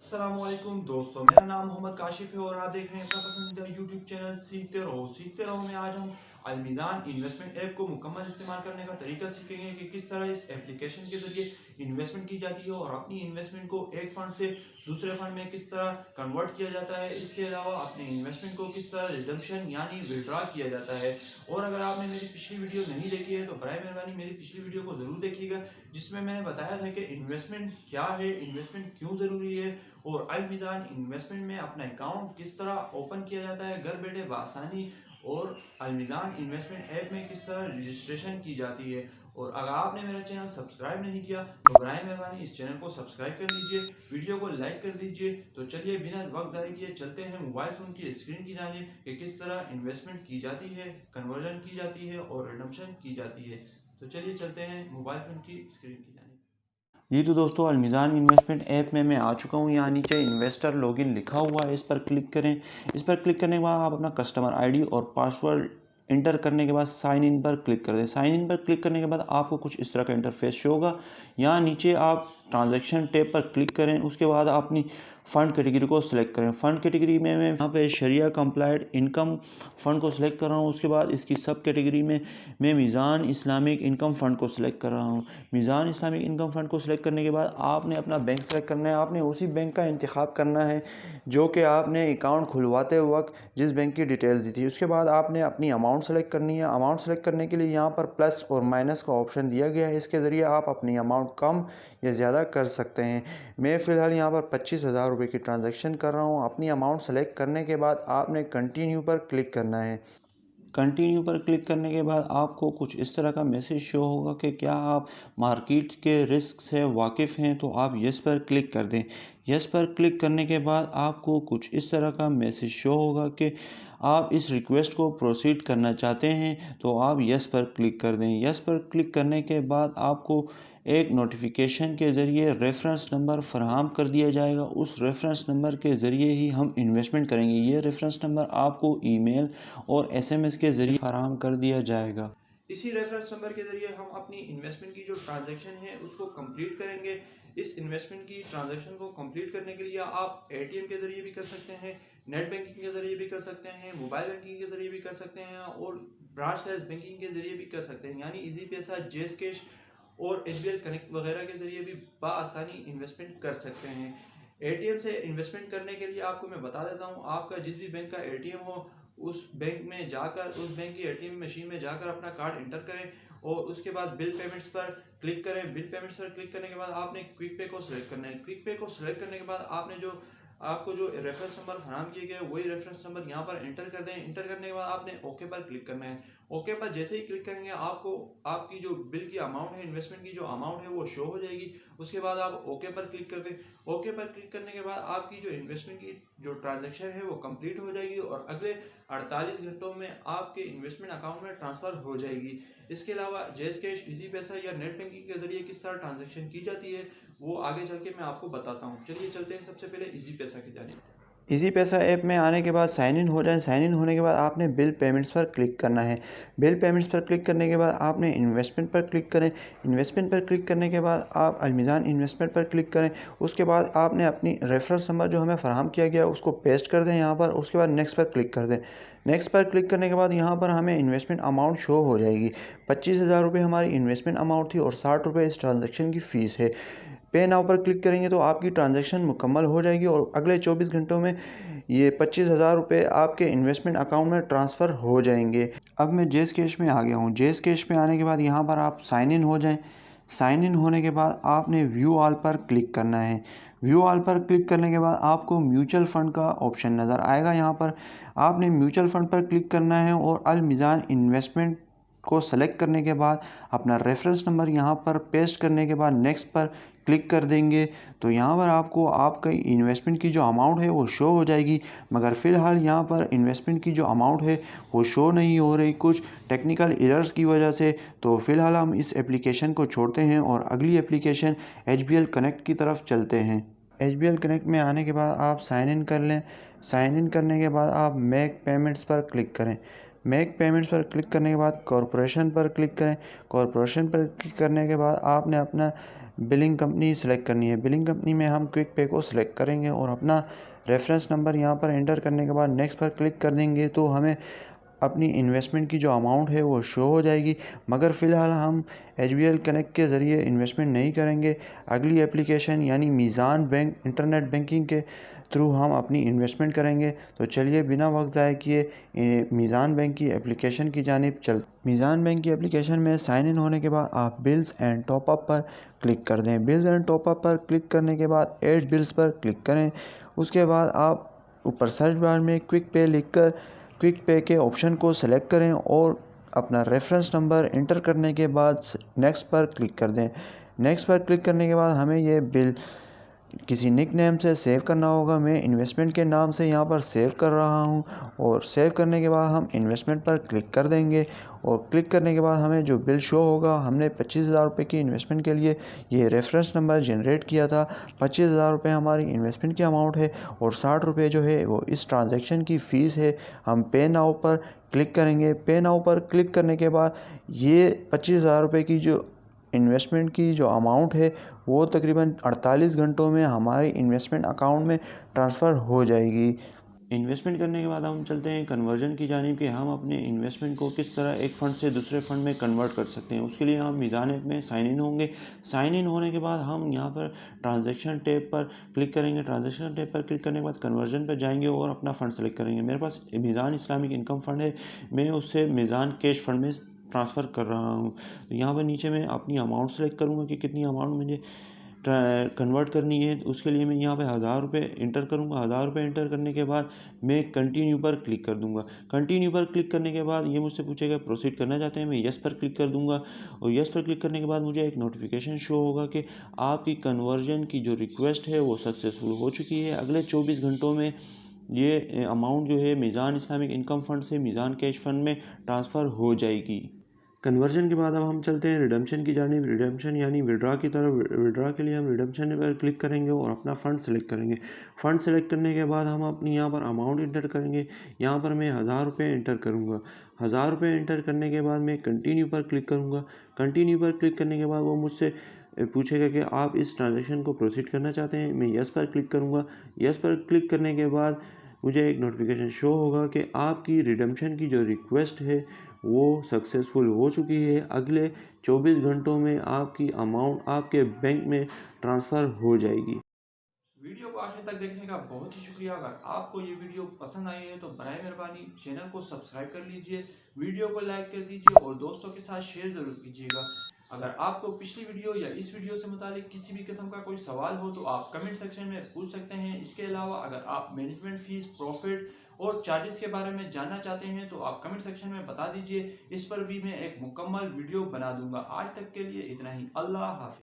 अस्सलामुअलैकुम दोस्तों, मेरा नाम मोहम्मद काशिफ है और आप देख रहे हैं अपना पसंदीदा यूट्यूब चैनल सीखते रहो में आज हम अलमीज़ान इन्वेस्टमेंट ऐप को मुकम्मल इस्तेमाल करने का तरीका सीखेंगे कि किस तरह इस एप्लीकेशन के ज़रिए इन्वेस्टमेंट की जाती है और अपनी इन्वेस्टमेंट को एक फ़ंड से दूसरे फ़ंड में किस तरह कन्वर्ट किया जाता है। इसके अलावा अपने इन्वेस्टमेंट को किस तरह रिडम्पशन यानी विड्रॉ किया जाता है। और अगर आपने मेरी पिछली वीडियो नहीं देखी है तो बराए मेहरबानी मेरी पिछली वीडियो को ज़रूर देखिएगा, जिसमें मैंने बताया था कि इन्वेस्टमेंट क्या है, इन्वेस्टमेंट क्यों ज़रूरी है और अलमीज़ान इन्वेस्टमेंट में अपना अकाउंट किस तरह ओपन किया जाता है घर बैठे बआसानी, और अलमीज़ान इन्वेस्टमेंट ऐप में किस तरह रजिस्ट्रेशन की जाती है। और अगर आपने मेरा चैनल सब्सक्राइब नहीं किया तो बराए मेहरबानी इस चैनल को सब्सक्राइब कर लीजिए, वीडियो को लाइक कर दीजिए। तो चलिए बिना वक्त ज़ाया किए चलते हैं मोबाइल फ़ोन की स्क्रीन की जानिब कि किस तरह इन्वेस्टमेंट की जाती है, कन्वर्जन की जाती है और रिडम्पशन की जाती है। तो चलिए चलते हैं मोबाइल फ़ोन की स्क्रीन की जानिब। जी तो दोस्तों, अलमीज़ान इन्वेस्टमेंट ऐप में मैं आ चुका हूँ। यहाँ नीचे इन्वेस्टर लॉगिन लिखा हुआ है, इस पर क्लिक करें। इस पर क्लिक करने के बाद आप अपना कस्टमर आईडी और पासवर्ड इंटर करने के बाद साइन इन पर क्लिक कर दें। साइन इन पर क्लिक करने के बाद आपको कुछ इस तरह का इंटरफेस शो होगा। यहाँ नीचे आप ट्रांजैक्शन टैब पर क्लिक करें। उसके बाद अपनी फ़ंड कैटेगरी को सिलेक्ट करें। फ़ंड कैटेगरी में मैं यहाँ पे शरिया कंप्लाइड इनकम फ़ंड को सिलेक्ट कर रहा हूँ। उसके बाद इसकी सब कैटेगरी में मैं मीज़ान इस्लामिक इनकम फ़ंड को सिलेक्ट कर रहा हूँ। मीज़ान इस्लामिक इनकम फ़ंड को सिलेक्ट करने के बाद आपने अपना बैंक सेलेक्ट करना है। आपने उसी बैंक का इंतखाब करना है जो कि आपने अकाउंट खुलवाते वक्त जिस बैंक की डिटेल्स दी थी। उसके बाद आपने अपनी अमाउंट सेलेक्ट करनी है। अमाउंट सेलेक्ट करने के लिए यहाँ पर प्लस और माइनस का ऑप्शन दिया गया है। इसके ज़रिए आप अपनी अमाउंट कम या ज़्यादा कर सकते हैं। मैं फ़िलहाल यहाँ पर 25,000 रुपये की ट्रांजैक्शन कर रहा हूँ। अपनी अमाउंट सेलेक्ट करने के बाद आपने कंटिन्यू पर क्लिक करना है। कंटिन्यू पर क्लिक करने के बाद आपको कुछ इस तरह का मैसेज शो होगा कि क्या आप मार्केट के रिस्क से वाकिफ़ हैं, तो आप यस पर क्लिक कर दें। यस पर क्लिक करने के बाद आपको कुछ इस तरह का मैसेज शो होगा कि आप इस रिक्वेस्ट को प्रोसीड करना चाहते हैं, तो आप यस पर क्लिक कर दें। यस पर क्लिक करने के बाद आपको एक नोटिफिकेशन के ज़रिए रेफरेंस नंबर फराहम कर दिया जाएगा। उस रेफरेंस नंबर के ज़रिए ही हम इन्वेस्टमेंट करेंगे। ये रेफरेंस नंबर आपको ईमेल और एसएमएस के ज़रिए फराहम कर दिया जाएगा। इसी रेफरेंस नंबर के ज़रिए हम अपनी इन्वेस्टमेंट की जो ट्रांजैक्शन है उसको कंप्लीट करेंगे। इस इन्वेस्टमेंट की ट्रांजैक्शन को कंप्लीट करने के लिए आप एटीएम के ज़रिए भी कर सकते हैं, नेट बैंकिंग के ज़रिए भी कर सकते हैं, मोबाइल बैंकिंग के ज़रिए भी कर सकते हैं और ब्रांच लेस बैंकिंग के ज़रिए भी कर सकते हैं, यानी इजी पैसा, जेस कैश और एचबीएल कनेक्ट वगैरह के ज़रिए भी बआसानी इन्वेस्टमेंट कर सकते हैं। एटीएम से इन्वेस्टमेंट करने के लिए आपको मैं बता देता हूँ, आपका जिस भी बैंक का एटीएम हो उस बैंक में जाकर, उस बैंक की एटीएम मशीन में जाकर अपना कार्ड इंटर करें और उसके बाद बिल पेमेंट्स पर क्लिक करें। बिल पेमेंट्स पर क्लिक करने के बाद आपने क्विक पे को सिलेक्ट करना है। क्विक पे को सिलेक्ट करने के बाद आपने जो आपको जो रेफरेंस नंबर फराहम किए गए वही रेफरेंस नंबर यहाँ पर इंटर कर दें। इंटर करने के बाद आपने ओके पर क्लिक करना है। ओके पर जैसे ही क्लिक करेंगे आपको आपकी जो बिल की अमाउंट है, इन्वेस्टमेंट की जो अमाउंट है वो शो हो जाएगी। उसके बाद आप ओके पर क्लिक कर दें। ओके पर क्लिक करने के बाद आपकी जो इन्वेस्टमेंट की जो ट्रांजैक्शन है वो कंप्लीट हो जाएगी और अगले 48 घंटों में आपके इन्वेस्टमेंट अकाउंट में ट्रांसफ़र हो जाएगी। इसके अलावा जैस कैश, इजी पैसा या नेट बैंकिंग के ज़रिए किस तरह ट्रांजैक्शन की जाती है वो आगे चल के मैं आपको बताता हूँ। चलिए चलते हैं सबसे पहले इजी पैसा की जानिब। इजी पैसा ऐप में आने के बाद साइन इन हो जाएं। साइन इन होने के बाद आपने बिल पेमेंट्स पर क्लिक करना है। बिल पेमेंट्स पर क्लिक करने के बाद आपने इन्वेस्टमेंट पर क्लिक करें। इन्वेस्टमेंट पर क्लिक करने के बाद आप अलमीज़ान इन्वेस्टमेंट पर क्लिक करें। उसके बाद आपने अपनी रेफरेंस नंबर जो हमें फ़राहम किया गया उसको पेस्ट कर दें यहाँ पर। उसके बाद नेक्स्ट पर क्लिक कर दें। नेक्स्ट पर क्लिक करने के बाद यहाँ पर हमें इन्वेस्टमेंट अमाउंट शो हो जाएगी। 25,000 रुपये हमारी इन्वेस्टमेंट अमाउंट थी और 60 रुपये इस ट्रांजेक्शन की फ़ीस है। पे नाउ पर क्लिक करेंगे तो आपकी ट्रांजैक्शन मुकम्मल हो जाएगी और अगले 24 घंटों में ये 25,000 रुपये आपके इन्वेस्टमेंट अकाउंट में ट्रांसफ़र हो जाएंगे। अब मैं जेस कैश में आ गया हूँ। जेस कैश में आने के बाद यहाँ पर आप साइन इन हो जाएं। साइन इन होने के बाद आपने व्यू ऑल पर क्लिक करना है। व्यू ऑल पर क्लिक करने के बाद आपको म्यूचुअल फ़ंड का ऑप्शन नज़र आएगा। यहाँ पर आपने म्यूचुअल फ़ंड पर क्लिक करना है और अल मीज़ान इन्वेस्टमेंट को सेलेक्ट करने के बाद अपना रेफरेंस नंबर यहाँ पर पेस्ट करने के बाद नेक्स्ट पर क्लिक कर देंगे तो यहाँ पर आपको आपका इन्वेस्टमेंट की जो अमाउंट है वो शो हो जाएगी। मगर फ़िलहाल यहाँ पर इन्वेस्टमेंट की जो अमाउंट है वो शो नहीं हो रही कुछ टेक्निकल एरर्स की वजह से। तो फ़िलहाल हम इस एप्लीकेशन को छोड़ते हैं और अगली एप्लीकेशन एचबीएल कनेक्ट की तरफ चलते हैं। एचबीएल कनेक्ट में आने के बाद आप साइन इन कर लें। साइन इन करने के बाद आप मेक पेमेंट्स पर क्लिक करें। मेक पेमेंट्स पर क्लिक करने के बाद कॉरपोरेशन पर क्लिक करें। कॉरपोरेशन पर क्लिक करने के बाद आपने अपना बिलिंग कंपनी सेलेक्ट करनी है। बिलिंग कंपनी में हम क्विक पे को सिलेक्ट करेंगे और अपना रेफरेंस नंबर यहाँ पर एंटर करने के बाद नेक्स्ट पर क्लिक कर देंगे तो हमें अपनी इन्वेस्टमेंट की जो अमाउंट है वो शो हो जाएगी। मगर फ़िलहाल हम HBL कनेक्ट के ज़रिए इन्वेस्टमेंट नहीं करेंगे। अगली एप्लीकेशन यानी मीज़ान बैंक इंटरनेट बैंकिंग के थ्रू हम अपनी इन्वेस्टमेंट करेंगे। तो चलिए बिना वक्त ज़ाय किए मीज़ान बैंक की एप्लीकेशन की जानिब मीज़ान बैंक की एप्लीकेशन में साइन इन होने के बाद आप बिल्स एंड टॉपअप पर क्लिक कर दें। बिल्स एंड टॉपअप पर क्लिक करने के बाद ऐड बिल्स पर क्लिक करें। उसके बाद आप ऊपर सर्च बार में क्विक पे लिखकर क्विक पे के ऑप्शन को सेलेक्ट करें और अपना रेफरेंस नंबर इंटर करने के बाद नेक्स्ट पर क्लिक कर दें। नेक्स्ट पर क्लिक करने के बाद हमें ये बिल किसी निक नेम से सेव करना होगा। मैं इन्वेस्टमेंट के नाम से यहाँ पर सेव कर रहा हूँ और सेव करने के बाद हम इन्वेस्टमेंट पर क्लिक कर देंगे और क्लिक करने के बाद हमें जो बिल शो होगा, हमने 25,000 रुपये की इन्वेस्टमेंट के लिए ये रेफरेंस नंबर जनरेट किया था। 25,000 रुपये हमारी इन्वेस्टमेंट की अमाउंट है और 60 रुपये जो है वो इस ट्रांजैक्शन की फ़ीस है। हम पे नाउ पर क्लिक करेंगे। पे नाउ पर क्लिक करने के बाद ये 25,000 रुपये की जो इन्वेस्टमेंट की जो अमाउंट है वो तकरीबन 48 घंटों में हमारी इन्वेस्टमेंट अकाउंट में ट्रांसफ़र हो जाएगी। इन्वेस्टमेंट करने के बाद हम चलते हैं कन्वर्जन की जानिब कि हम अपने इन्वेस्टमेंट को किस तरह एक फ़ंड से दूसरे फ़ंड में कन्वर्ट कर सकते हैं। उसके लिए हम मीज़ान ऐप में साइन इन होंगे। साइन इन होने के बाद हम यहाँ पर ट्रांजैक्शन टैब पर क्लिक करेंगे। ट्रांजैक्शन टैब पर क्लिक करने के बाद कन्वर्जन पर जाएंगे और अपना फ़ंड सेलेक्ट करेंगे। मेरे पास मीज़ान इस्लामिक इनकम फ़ंड है, मैं उससे मीज़ान कैश फ़ंड में ट्रांसफ़र कर रहा हूँ। तो यहाँ पर नीचे मैं अपनी अमाउंट सेलेक्ट करूँगा कि कितनी अमाउंट मुझे कन्वर्ट करनी है। उसके लिए मैं यहाँ पे 1000 रुपये इंटर करूँगा। 1000 रुपये इंटर करने के बाद मैं कंटिन्यू पर क्लिक कर दूँगा। कंटिन्यू पर क्लिक करने के बाद ये मुझसे पूछेगा प्रोसीड करना चाहते हैं, मैं येस पर क्लिक कर दूँगा और येस पर क्लिक करने के बाद मुझे एक नोटिफिकेशन शो होगा कि आपकी कन्वर्जन की जो रिक्वेस्ट है वो सक्सेसफुल हो चुकी है। अगले 24 घंटों में ये अमाउंट जो है मीज़ान इस्लामिक इनकम फ़ंड से मीज़ान कैश फ़ंड में ट्रांसफ़र हो जाएगी। कन्वर्जन के बाद अब हम चलते हैं रिडम्पशन की जानिब। रिडम्पशन यानी विड्रा की तरफ। विड्रा के लिए हम रिडम्पशन पर क्लिक करेंगे और अपना फ़ंड सेलेक्ट करेंगे। फ़ंड सेलेक्ट करने के बाद हम अपनी यहाँ पर अमाउंट इंटर करेंगे। यहाँ पर मैं 1000 रुपये इंटर करूँगा। 1000 रुपये इंटर करने के बाद मैं कंटिन्यू पर क्लिक करूँगा। कंटिन्यू पर क्लिक करने के बाद वो मुझसे पूछेगा कि आप इस ट्रांजेक्शन को प्रोसीड करना चाहते हैं, मैं येस पर क्लिक करूँगा। येस पर क्लिक करने के बाद मुझे एक नोटिफिकेशन शो होगा कि आपकी रिडम्पशन की जो रिक्वेस्ट है वो सक्सेसफुल हो चुकी है। अगले 24 घंटों में आपकी अमाउंट आपके बैंक में ट्रांसफ़र हो जाएगी। वीडियो को आखिर तक देखने का बहुत ही शुक्रिया। अगर आपको ये वीडियो पसंद आई है तो बराए मेहरबानी चैनल को सब्सक्राइब कर लीजिए, वीडियो को लाइक कर दीजिए और दोस्तों के साथ शेयर ज़रूर कीजिएगा। अगर आपको पिछली वीडियो या इस वीडियो से मुतालिक किसी भी किस्म का कोई सवाल हो तो आप कमेंट सेक्शन में पूछ सकते हैं। इसके अलावा अगर आप मैनेजमेंट फ़ीस, प्रॉफिट और चार्जेस के बारे में जानना चाहते हैं तो आप कमेंट सेक्शन में बता दीजिए। इस पर भी मैं एक मुकम्मल वीडियो बना दूंगा। आज तक के लिए इतना ही। अल्लाह हाफ़िज़।